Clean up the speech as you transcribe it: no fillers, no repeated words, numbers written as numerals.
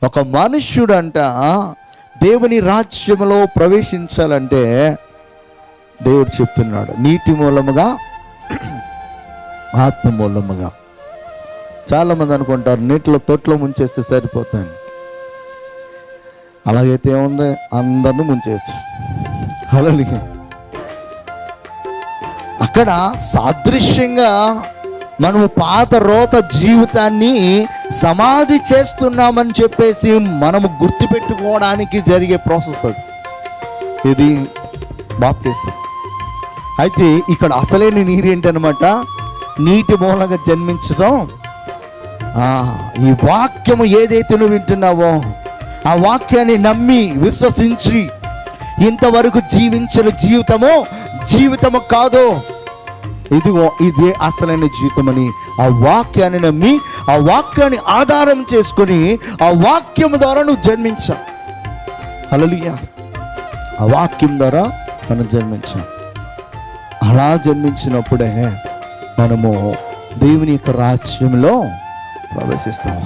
ఒక మనుష్యుడంట దేవుని రాజ్యంలో ప్రవేశించాలంటే దేవుడు చెప్తున్నాడు, నీటి మూలముగా ఆత్మ మూలముగా. చాలామంది అనుకుంటారు నీటిలో తొట్లో ముంచేస్తే సరిపోతుంది. అలాగైతే ఏముంది, అందరిని ముంచేయచ్చు. హల్లెలూయా. అక్కడ సాదృశ్యంగా మనము పాత రోత జీవితాన్ని సమాధి చేస్తున్నామని చెప్పేసి మనము గుర్తుపెట్టుకోవడానికి జరిగే ప్రాసెస్ అది. ఇది బాప్తిసం. అయితే ఇక్కడ అసలైన నీరు ఏంటనమాట, నీటి మూలంగా జన్మించడం. ఈ వాక్యము ఏదైతే నువ్వు వింటున్నావో ఆ వాక్యాన్ని నమ్మి విశ్వసించి ఇంతవరకు జీవించిన జీవితము కాదు, ఇదిగో ఇదే అసలైన జీవితమని ఆ వాక్యాన్ని నమ్మి ఆ వాక్యాన్ని ఆధారం చేసుకొని ఆ వాక్యం ద్వారా నువ్వు జన్మించావు. హల్లెలూయా. ఆ వాక్యం ద్వారా మనం జన్మించాం. అలా జన్మించినప్పుడే మనము దేవుని యొక్క రాజ్యంలో ప్రవేశిస్తాం.